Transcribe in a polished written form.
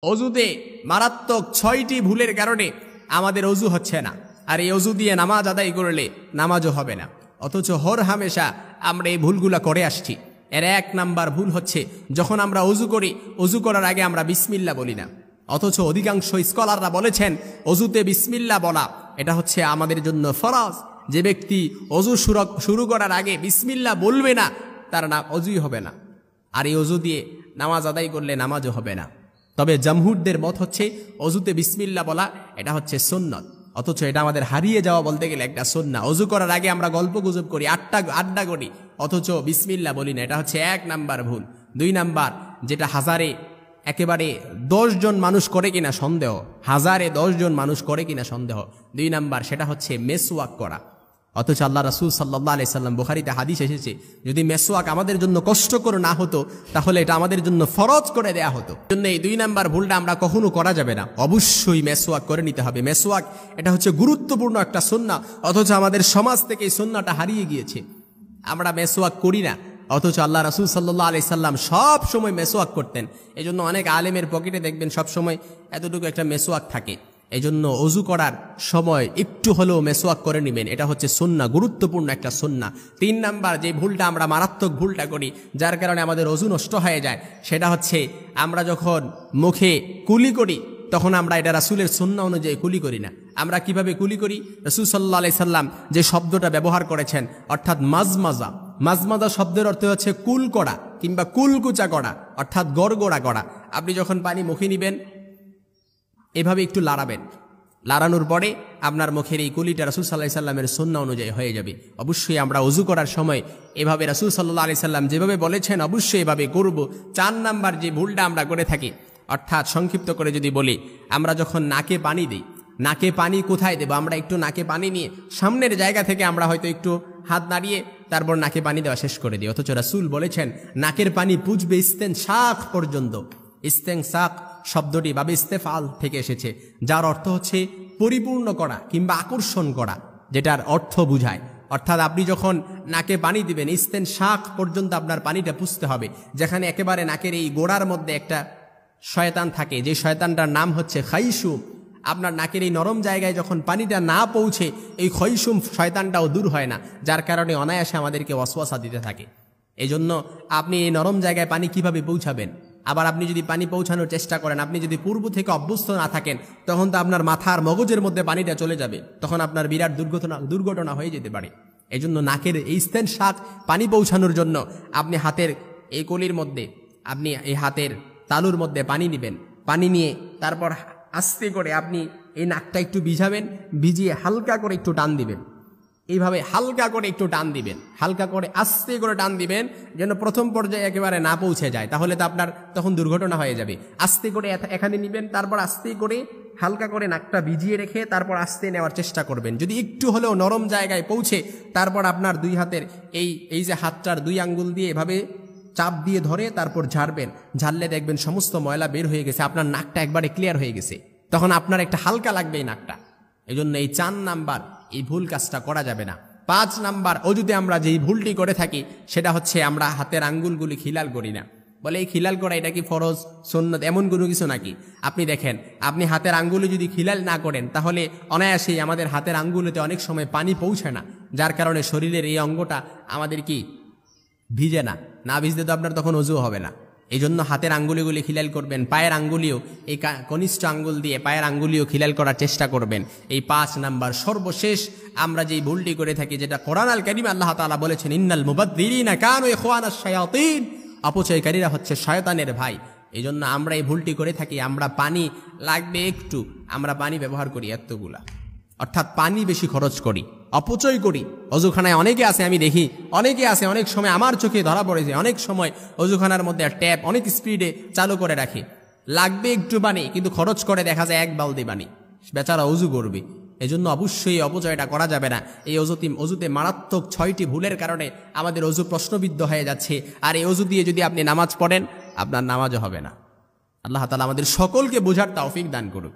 অজুতে মারাত্মক ৬টি ভুলের কারণে আমাদের অজু হচ্ছে না, আর এই অজু দিয়ে নামাজ আদায় করলে নামাজও হবে না। অথচ হর হামেশা আমরা এই ভুলগুলা করে আসছি। এর ১ নাম্বার ভুল হচ্ছে, যখন আমরা অজু করি, অজু করার আগে আমরা বিসমিল্লাহ বলি না। অথচ অধিকাংশ স্কলাররা বলেছেন অজুতে বিসমিল্লাহ বলা এটা হচ্ছে আমাদের জন্য ফরজ। যে ব্যক্তি অজু শুরু করার আগে বিসমিল্লাহ বলবে না, তার অজুই হবে না, আর এই অজু দিয়ে নামাজ আদায় করলে নামাজও হবে না। তবে জামহুরদের মত হচ্ছে অজুতে বিসমিল্লাহ বলা এটা হচ্ছে সুন্নত, অথচ এটা আমাদের হারিয়ে যাওয়া বলতে গেলে একটা সুন্নাহ। অজু করার আগে আমরা গল্প গুজব করি, আড্ডা করি, অথচ বিসমিল্লাহ বলি না। এটা হচ্ছে ১ নাম্বার ভুল। ২ নাম্বার, যেটা হাজারে একেবারে ১০ জন মানুষ করে কিনা সন্দেহ, হাজারে ১০ জন মানুষ করে কিনা সন্দেহ। ২ নাম্বার, সেটা হচ্ছে মেসওয়াক করা। অথচ আল্লাহ রাসূল সাল্লাল্লাহু আলাইহি সাল্লাম, বুখারীতে হাদিস এসেছে, যদি মেসওয়াক আমাদের জন্য কষ্টকর না হতো তাহলে এটা আমাদের জন্য ফরজ করে দেয়া হতো। জন্য এই ২ নাম্বার ভুলটা আমরা কখনো করা যাবে না। অবশ্যই মেসওয়াক করে নিতে হবে। মেসওয়াক এটা হচ্ছে গুরুত্বপূর্ণ একটা সুন্নাহ, অথচ আমাদের সমাজ থেকে এই সুন্নাহটা হারিয়ে গিয়েছে। আমরা মেসওয়াক করি না, অথচ আল্লাহ রাসূল সাল্লাল্লাহু আলাইহি সাল্লাম সব সময় মেসওয়াক করতেন। এজন্য অনেক আলেমের পকেটে দেখবেন সব সময় এতটুকু একটা মেসওয়াক থাকে। এজন্য অজু করার সময় একটু হলেও মেসওয়াক করে নেবেন, এটা হচ্ছে সুন্নাহ, গুরুত্বপূর্ণ একটা সুন্নাহ। ৩ নাম্বার যে ভুলটা আমরা মারাত্মক ভুলটা করি, যার কারণে আমাদের অজু নষ্ট হয়ে যায়, সেটা হচ্ছে আমরা যখন মুখে কুলি করি তখন আমরা এটা রাসূলের সুন্নাহ অনুযায়ী কুলি করি না। আমরা কিভাবে কুলি করি? রাসূল সাল্লাল্লাহু আলাইহি সাল্লাম যে শব্দটা ব্যবহার করেছেন, অর্থাৎ মাজমাজা, মাজমাজা শব্দের অর্থ হচ্ছে কুল করা কিংবা কুলকুচা করা, অর্থাৎ গড়গড়া করা। আপনি যখন পানি মুখে নিবেন, এভাবে একটু লাড়াবেন, লাড়ানোর পরে আপনার মুখের এই কুলিটা রাসূল সাল্লাল্লাহু আলাইহি সাল্লামের সুন্নাহ অনুযায়ী হয়ে যাবে। অবশ্যই আমরা ওযু করার সময় এভাবে রাসূল সাল্লাল্লাহু আলাইহি সাল্লাম যেভাবে বলেছেন অবশ্যই এভাবে করব। ৪ নাম্বার যে ভুলটা আমরা করে থাকি, অর্থাৎ সংক্ষিপ্ত করে যদি বলি, আমরা যখন নাকে পানি দিই, নাকে পানি কোথায় দেব? আমরা একটু নাকে পানি নিয়ে সামনের জায়গা থেকে আমরা হয়তো একটু হাত নাড়িয়ে তারপর নাকে পানি দেওয়া শেষ করে দিই। অথচ রাসূল বলেছেন নাকের পানি পুঁজবে ইস্তেনশাক পর্যন্ত। ইস্তেনশাক শব্দটি বাবে ইস্তেফাল থেকে এসেছে, যার অর্থ হচ্ছে পরিপূর্ণ করা কিংবা আকর্ষণ করা, যেটার অর্থ বুঝায়। অর্থাৎ আপনি যখন নাকে পানি দিবেন, ইস্তেনশাক পর্যন্ত আপনার পানিটা পুষতে হবে, যেখানে একেবারে নাকের এই গোড়ার মধ্যে একটা শয়তান থাকে, যে শয়তানটার নাম হচ্ছে খাইশুম। আপনার নাকের এই নরম জায়গায় যখন পানিটা না পৌঁছে, এই খৈশুম শয়তানটাও দূর হয় না, যার কারণে অনায়াসে আমাদেরকে ওয়াসওয়াসা দিতে থাকে। এই জন্য আপনি এই নরম জায়গায় পানি কিভাবে পৌঁছাবেন? আবার আপনি যদি পানি পৌঁছানোর চেষ্টা করেন, আপনি যদি পূর্ব থেকে অভ্যস্ত না থাকেন, তখন তো আপনার মাথার মগজের মধ্যে পানিটা চলে যাবে, তখন আপনার বিরাট দুর্ঘটনা হয়ে যেতে পারে। এই জন্য নাকের এই ইস্তেনশাক পানি পৌঁছানোর জন্য আপনি হাতের এই কলির মধ্যে, আপনি এই হাতের তালুর মধ্যে পানি নেবেন, পানি নিয়ে তারপর আস্তে করে আপনি এই নাকটা একটু ভিজাবেন, ভিজিয়ে হালকা করে একটু টান দিবেন। এইভাবে হালকা করে একটু টান দিবেন, হালকা করে আস্তে করে টান দিবেন, যেন প্রথম পর্যায়ে একেবারে না পৌঁছে যায়, তাহলে তো আপনার তখন দুর্ঘটনা হয়ে যাবে। আস্তে করে এখানে নিবেন, তারপর আস্তে করে হালকা করে নাকটা ভিজিয়ে রেখে তারপর আস্তে নেওয়ার চেষ্টা করবেন। যদি একটু হলেও নরম জায়গায় পৌঁছে, তারপর আপনার ২ হাতের এই যে হাতটার ২ আঙ্গুল দিয়ে এভাবে চাপ দিয়ে ধরে তারপর ঝাড়বেন। ঝাড়লে দেখবেন সমস্ত ময়লা বের হয়ে গেছে, আপনার নাকটা একবারে ক্লিয়ার হয়ে গেছে, তখন আপনার একটা হালকা লাগবে এই নাকটা। এই জন্য এই ৪ নাম্বার এই ভুল কাজটা করা যাবে না। ৫ নাম্বার, অজুতে আমরা যেই ভুলটি করে থাকি সেটা হচ্ছে আমরা হাতের আঙ্গুলগুলি খিলাল করি না। বলে এই খিলাল করা এটা কি ফরজ সুন্নত এমন কোনো কিছু নাকি? আপনি দেখেন, আপনি হাতের আঙ্গুলে যদি খিলাল না করেন, তাহলে অনায়াসেই আমাদের হাতের আঙ্গুলেতে অনেক সময় পানি পৌঁছে না, যার কারণে শরীরের এই অঙ্গটা আমাদের কি ভিজে না। না ভিজলে তো আপনার তখন অজু হবে না। এই জন্য হাতের আঙ্গুলিগুলি খিলাল করবেন, পায়ের আঙ্গুলিও, এই কনিষ্ঠ আঙ্গুল দিয়ে পায়ের আঙ্গুলিও খিলাল করার চেষ্টা করবেন। এই ৫ নাম্বার। সর্বশেষ আমরা যেই ভুলটি করে থাকি, যেটা কোরআন আল কারীমে আল্লাহ তাআলা বলেছেন, ইন্নাল মুবাদদিরিনা কানু ইখওয়ানাশ শায়াতিন, অপচয়কারীরা হচ্ছে শয়তানের ভাই। এই জন্য আমরা এই ভুলটি করে থাকি, আমরা পানি লাগবে একটু, আমরা পানি ব্যবহার করি এতগুলা, অর্থাৎ পানি বেশি খরচ করি, অপচয় করি। অজুখানায় অনেকে আছে, আমি দেখি অনেকে আছে, অনেক সময় আমার চোখে ধরা পড়েছে, অনেক সময় অজুখানার মধ্যে ট্যাপ অনেক স্পিডে চালু করে রাখে, লাগবে একটু পানি কিন্তু খরচ করে দেখা যায় ১ বালতি পানি, বেচারা অজু করবে। এই জন্য অবশ্যই অপচয়টা করা যাবে না। এই অজুতে মারাত্মক ৬টি ভুলের কারণে আমাদের অজু প্রশ্নবিদ্ধ হয়ে যাচ্ছে, আর এই অজু দিয়ে যদি আপনি নামাজ পড়েন, আপনার নামাজও হবে না। আল্লাহ তাআলা আমাদের সকলকে বোঝার তৌফিক দান করুক।